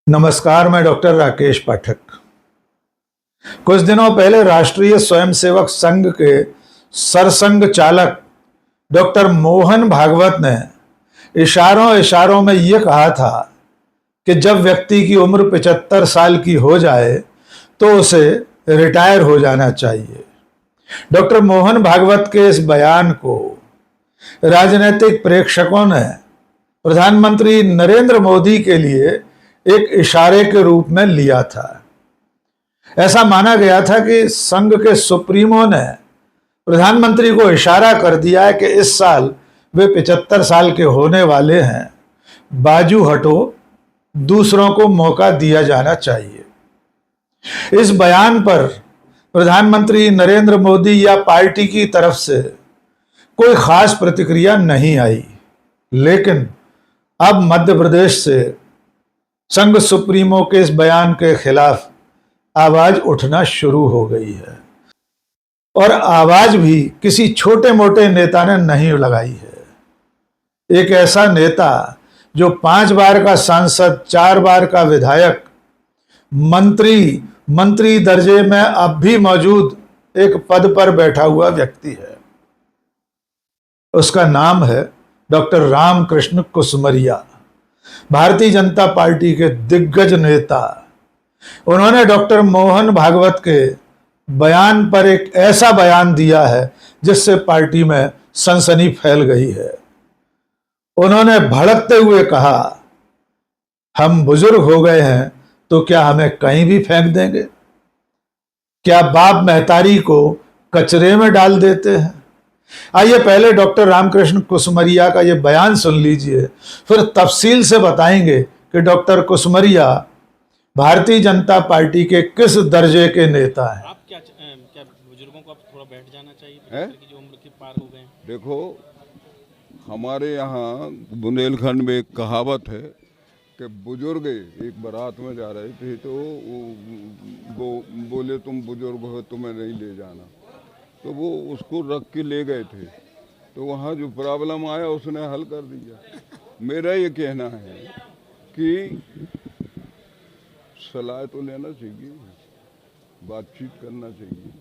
नमस्कार, मैं डॉक्टर राकेश पाठक। कुछ दिनों पहले राष्ट्रीय स्वयंसेवक संघ के सरसंघ चालक डॉक्टर मोहन भागवत ने इशारों इशारों में यह कहा था कि जब व्यक्ति की उम्र 75 साल की हो जाए तो उसे रिटायर हो जाना चाहिए। डॉक्टर मोहन भागवत के इस बयान को राजनीतिक प्रेक्षकों ने प्रधानमंत्री नरेंद्र मोदी के लिए एक इशारे के रूप में लिया था। ऐसा माना गया था कि संघ के सुप्रीमो ने प्रधानमंत्री को इशारा कर दिया है कि इस साल वे 75 साल के होने वाले हैं, बाजू हटो, दूसरों को मौका दिया जाना चाहिए। इस बयान पर प्रधानमंत्री नरेंद्र मोदी या पार्टी की तरफ से कोई खास प्रतिक्रिया नहीं आई, लेकिन अब मध्य प्रदेश से संघ सुप्रीमो के इस बयान के खिलाफ आवाज उठना शुरू हो गई है और आवाज भी किसी छोटे मोटे नेता ने नहीं लगाई है। एक ऐसा नेता जो 5 बार का सांसद, 4 बार का विधायक, मंत्री दर्जे में अब भी मौजूद एक पद पर बैठा हुआ व्यक्ति है। उसका नाम है डॉक्टर रामकृष्ण कुसमरिया, भारतीय जनता पार्टी के दिग्गज नेता। उन्होंने डॉक्टर मोहन भागवत के बयान पर एक ऐसा बयान दिया है जिससे पार्टी में सनसनी फैल गई है। उन्होंने भड़कते हुए कहा, हम बुजुर्ग हो गए हैं तो क्या हमें कहीं भी फेंक देंगे? क्या बाप महतारी को कचरे में डाल देते हैं? आइए पहले डॉक्टर रामकृष्ण कुसमरिया का ये बयान सुन लीजिए, फिर तफसील से बताएंगे कि डॉक्टर कुसमरिया भारतीय जनता पार्टी के किस दर्जे के नेता हैं। आप क्या बुजुर्गों को अब थोड़ा बैठ जाना चाहिए की जो उम्र के पार हो गए? देखो, हमारे यहाँ बुंदेलखंड में एक कहावत है कि बुजुर्ग एक बारात में जा रहे थे तो वो बोले तुम बुजुर्ग हो, तुम्हें नहीं ले जाना, तो वो उसको रख के ले गए थे, तो वहाँ जो प्रॉब्लम आया उसने हल कर दिया। मेरा ये कहना है कि सलाह तो लेना चाहिए, बातचीत करना चाहिए।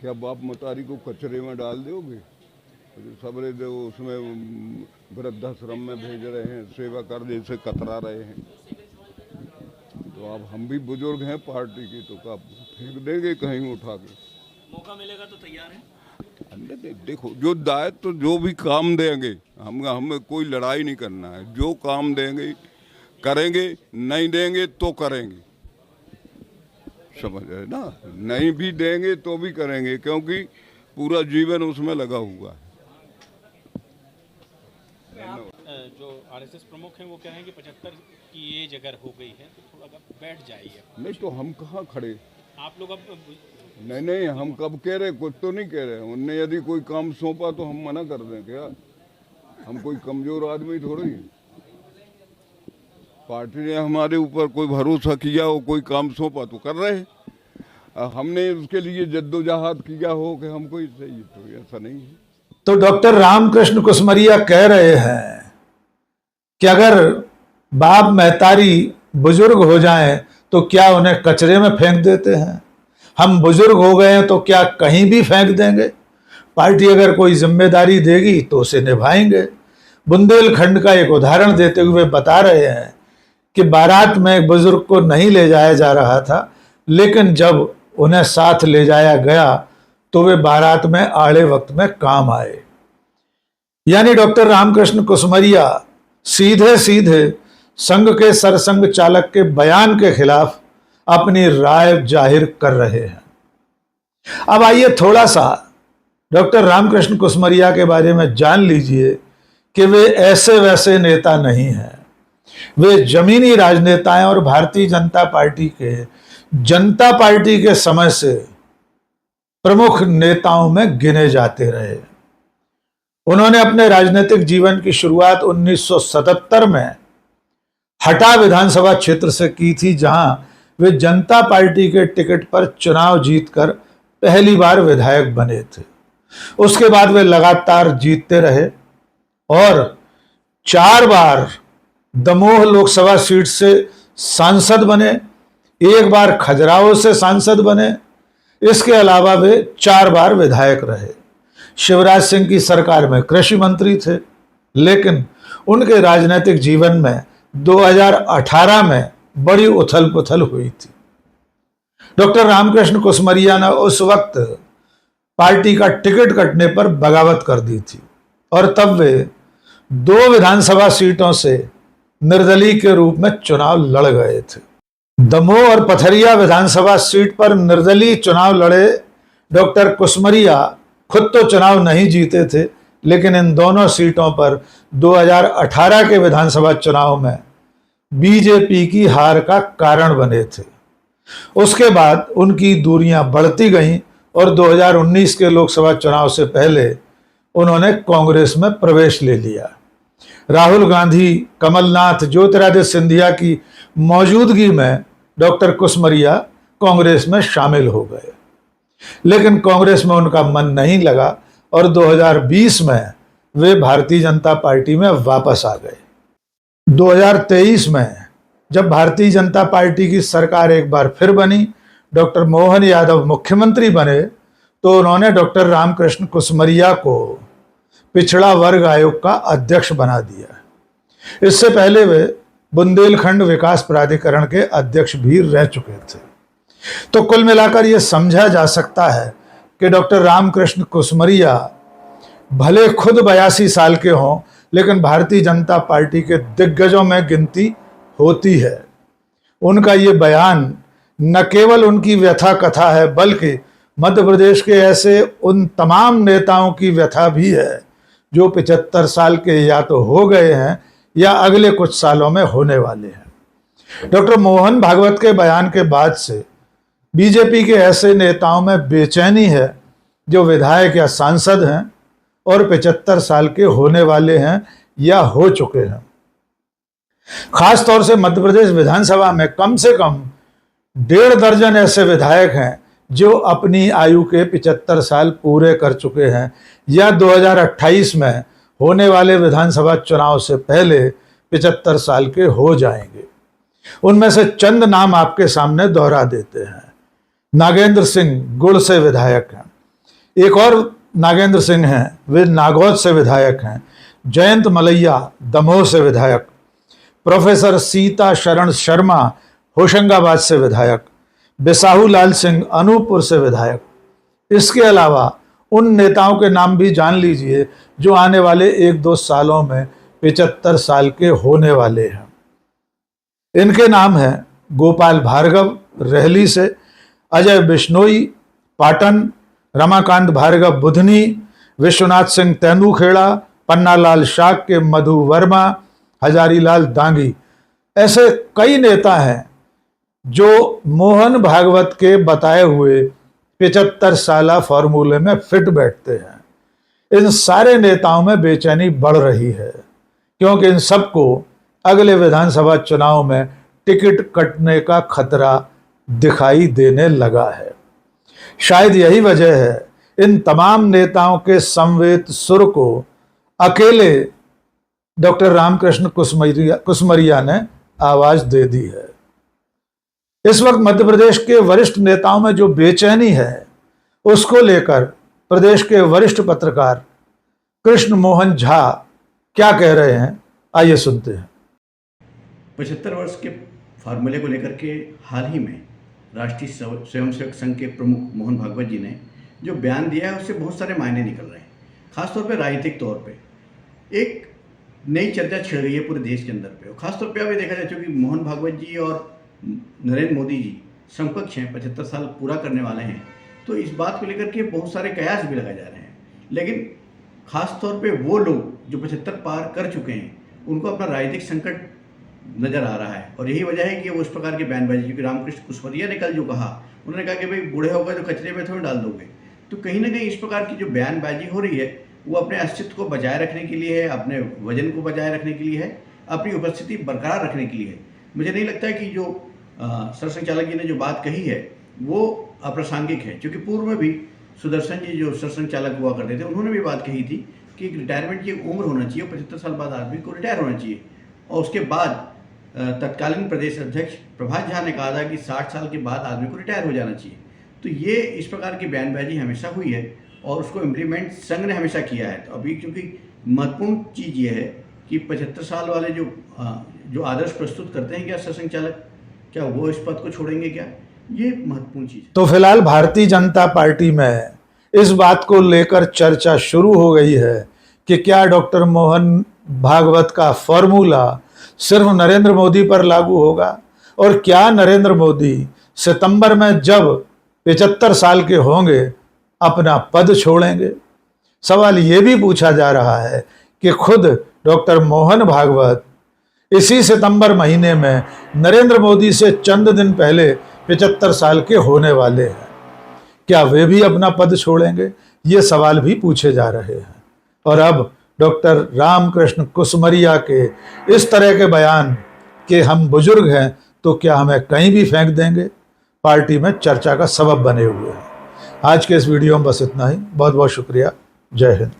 क्या बाप मतारी को कचरे में डाल दोगे? सबरे जो उसमें वृद्धाश्रम में भेज रहे हैं, सेवा करने से कतरा रहे हैं, तो अब हम भी बुजुर्ग हैं पार्टी की, तो कब फेंक देंगे कहीं उठा के? मौका मिलेगा तो तैयार है। देखो, जो दायित्व तो जो भी काम देंगे, हमें कोई लड़ाई नहीं करना है। जो काम देंगे करेंगे, नहीं देंगे तो करेंगे, समझ रहे ना? नहीं भी देंगे तो भी करेंगे, क्योंकि पूरा जीवन उसमें लगा हुआ है। जो आरएसएस प्रमुख हैं वो कह रहे हैं कि 75 की एज अगर हो गई है तो थोड़ा बैठ जाइए। नहीं तो हम कहाँ खड़े? आप लोग अब नहीं, हम कब कह रहे? कुछ तो नहीं कह रहे। उनने यदि कोई काम सौंपा तो हम मना कर दें क्या? हम कोई कमजोर आदमी थोड़ी। पार्टी ने हमारे ऊपर कोई भरोसा किया हो, कोई काम सौंपा तो कर रहे हैं। हमने उसके लिए जद्दोजहद किया हो कि हमको इससे, तो ऐसा नहीं है। तो डॉक्टर रामकृष्ण कुसमरिया कह रहे हैं कि अगर बाप महतारी बुजुर्ग हो जाएं तो क्या उन्हें कचरे में फेंक देते हैं? हम बुजुर्ग हो गए हैं तो क्या कहीं भी फेंक देंगे? पार्टी अगर कोई जिम्मेदारी देगी तो उसे निभाएंगे। बुंदेलखंड का एक उदाहरण देते हुए बता रहे हैं कि बारात में एक बुजुर्ग को नहीं ले जाया जा रहा था, लेकिन जब उन्हें साथ ले जाया गया तो वे बारात में आड़े वक्त में काम आए। यानी डॉक्टर रामकृष्ण कुसमरिया सीधे सीधे संघ के सरसंघ चालक के बयान के खिलाफ अपनी राय जाहिर कर रहे हैं। अब आइए थोड़ा सा डॉक्टर रामकृष्ण कुसमरिया के बारे में जान लीजिए कि वे ऐसे वैसे नेता नहीं हैं। वे जमीनी राजनेता हैं और भारतीय जनता पार्टी के समय से प्रमुख नेताओं में गिने जाते रहे। उन्होंने अपने राजनीतिक जीवन की शुरुआत 1977 में हटा विधानसभा क्षेत्र से की थी, जहां वे जनता पार्टी के टिकट पर चुनाव जीतकर पहली बार विधायक बने थे। उसके बाद वे लगातार जीतते रहे और 4 बार दमोह लोकसभा सीट से सांसद बने, एक बार खजुराहो से सांसद बने। इसके अलावा वे 4 बार विधायक रहे। शिवराज सिंह की सरकार में कृषि मंत्री थे, लेकिन उनके राजनीतिक जीवन में 2018 में बड़ी उथल पुथल हुई थी। डॉक्टर रामकृष्ण कुसमरिया ने उस वक्त पार्टी का टिकट कटने पर बगावत कर दी थी और तब वे 2 विधानसभा सीटों से निर्दलीय के रूप में चुनाव लड़ गए थे। दमोह और पथरिया विधानसभा सीट पर निर्दलीय चुनाव लड़े डॉक्टर कुसमरिया खुद तो चुनाव नहीं जीते थे, लेकिन इन दोनों सीटों पर 2018 के विधानसभा चुनाव में बीजेपी की हार का कारण बने थे। उसके बाद उनकी दूरियां बढ़ती गईं और 2019 के लोकसभा चुनाव से पहले उन्होंने कांग्रेस में प्रवेश ले लिया। राहुल गांधी, कमलनाथ, ज्योतिरादित्य सिंधिया की मौजूदगी में डॉक्टर कुसमरिया कांग्रेस में शामिल हो गए, लेकिन कांग्रेस में उनका मन नहीं लगा और 2020 में वे भारतीय जनता पार्टी में वापस आ गए। 2023 में जब भारतीय जनता पार्टी की सरकार एक बार फिर बनी, डॉक्टर मोहन यादव मुख्यमंत्री बने, तो उन्होंने डॉक्टर रामकृष्ण कुसमरिया को पिछड़ा वर्ग आयोग का अध्यक्ष बना दिया। इससे पहले वे बुंदेलखंड विकास प्राधिकरण के अध्यक्ष भी रह चुके थे। तो कुल मिलाकर यह समझा जा सकता है कि डॉक्टर रामकृष्ण कुसमरिया भले खुद 82 साल के हों, लेकिन भारतीय जनता पार्टी के दिग्गजों में गिनती होती है। उनका ये बयान न केवल उनकी व्यथा कथा है, बल्कि मध्य प्रदेश के ऐसे उन तमाम नेताओं की व्यथा भी है जो 75 साल के या तो हो गए हैं या अगले कुछ सालों में होने वाले हैं। डॉक्टर मोहन भागवत के बयान के बाद से बीजेपी के ऐसे नेताओं में बेचैनी है जो विधायक या सांसद हैं और 75 साल के होने वाले हैं या हो चुके हैं। खास तौर से मध्य प्रदेश विधानसभा में कम से कम 1.5 दर्जन ऐसे विधायक हैं जो अपनी आयु के 75 साल पूरे कर चुके हैं या 2028 में होने वाले विधानसभा चुनाव से पहले 75 साल के हो जाएंगे। उनमें से चंद नाम आपके सामने दोहरा देते हैं। नागेंद्र सिंह गुड़ से विधायक हैं, एक और नागेंद्र सिंह हैं, वे नागौद से विधायक हैं। जयंत मलैया दमोह से विधायक, प्रोफेसर सीता शरण शर्मा होशंगाबाद से विधायक, बिसाहू लाल सिंह अनूपपुर से विधायक। इसके अलावा उन नेताओं के नाम भी जान लीजिए जो आने वाले 1-2 सालों में 75 साल के होने वाले हैं। इनके नाम हैं गोपाल भार्गव रेहली से, अजय बिश्नोई पाटन, रमाकांत भार्गव बुधनी, विश्वनाथ सिंह तेंदुखेड़ा, पन्नालाल शाक के मधु वर्मा, हजारीलाल दांगी। ऐसे कई नेता हैं जो मोहन भागवत के बताए हुए 75 साला फॉर्मूले में फिट बैठते हैं। इन सारे नेताओं में बेचैनी बढ़ रही है क्योंकि इन सबको अगले विधानसभा चुनाव में टिकट कटने का खतरा दिखाई देने लगा है। शायद यही वजह है इन तमाम नेताओं के संवेद सुर को अकेले डॉक्टर रामकृष्ण कुसमरिया ने आवाज दे दी है। इस वक्त मध्य प्रदेश के वरिष्ठ नेताओं में जो बेचैनी है उसको लेकर प्रदेश के वरिष्ठ पत्रकार कृष्ण मोहन झा क्या कह रहे हैं, आइए सुनते हैं। 75 वर्ष के फार्मूले को लेकर के हाल ही में राष्ट्रीय स्वयंसेवक संघ के प्रमुख मोहन भागवत जी ने जो बयान दिया है उससे बहुत सारे मायने निकल रहे हैं। खासतौर पे राजनीतिक तौर पे एक नई चर्चा छिड़ रही है पूरे देश के अंदर पे। और खासतौर पे अभी देखा जाए चूँकि मोहन भागवत जी और नरेंद्र मोदी जी समकक्ष हैं, 75 साल पूरा करने वाले हैं, तो इस बात को लेकर के बहुत सारे कयास भी लगाए जा रहे हैं। लेकिन खासतौर पे वो लोग जो 75 पार कर चुके हैं उनको अपना राजनीतिक संकट नज़र आ रहा है और यही वजह है कि वो उस प्रकार के बयानबाजी, क्योंकि रामकृष्ण कुसमरिया ने कल जो कहा, उन्होंने कहा कि भाई बूढ़े हो गए तो कचरे में थोड़ी डाल दोगे। तो कहीं ना कहीं इस प्रकार की जो बयानबाजी हो रही है वो अपने अस्तित्व को बचाए रखने के लिए है, अपने वजन को बचाए रखने के लिए है, अपनी उपस्थिति बरकरार रखने के लिए है। मुझे नहीं लगता है कि जो सरसंघचालक जी ने जो बात कही है वो अप्रासंगिक है, क्योंकि पूर्व में भी सुदर्शन जी जो सरसंघचालक हुआ करते थे उन्होंने भी बात कही थी कि रिटायरमेंट की एक उम्र होना चाहिए, 75 साल बाद आदमी को रिटायर होना चाहिए। और उसके बाद तत्कालीन प्रदेश अध्यक्ष प्रभात झा ने कहा था कि 60 साल के बाद आदमी को रिटायर हो जाना चाहिए। तो ये इस प्रकार की बयानबाजी हमेशा हुई है और उसको इम्प्लीमेंट संघ ने हमेशा किया है। तो अभी क्योंकि महत्वपूर्ण चीज़ ये है कि 75 साल वाले जो आदर्श प्रस्तुत करते हैं क्या सरसंघ चालक, क्या वो इस पद को छोड़ेंगे क्या, ये महत्वपूर्ण चीज़ है। तो फिलहाल भारतीय जनता पार्टी में इस बात को लेकर चर्चा शुरू हो गई है कि क्या डॉक्टर मोहन भागवत का फॉर्मूला सिर्फ नरेंद्र मोदी पर लागू होगा और क्या नरेंद्र मोदी सितंबर में जब 75 साल के होंगे अपना पद छोड़ेंगे। सवाल ये भी पूछा जा रहा है कि खुद डॉक्टर मोहन भागवत इसी सितंबर महीने में नरेंद्र मोदी से चंद दिन पहले 75 साल के होने वाले हैं, क्या वे भी अपना पद छोड़ेंगे, ये सवाल भी पूछे जा रहे हैं। और अब डॉक्टर रामकृष्ण कुसमरिया के इस तरह के बयान कि हम बुजुर्ग हैं तो क्या हमें कहीं भी फेंक देंगे, पार्टी में चर्चा का सबब बने हुए हैं। आज के इस वीडियो में बस इतना ही। बहुत बहुत शुक्रिया। जय हिंद।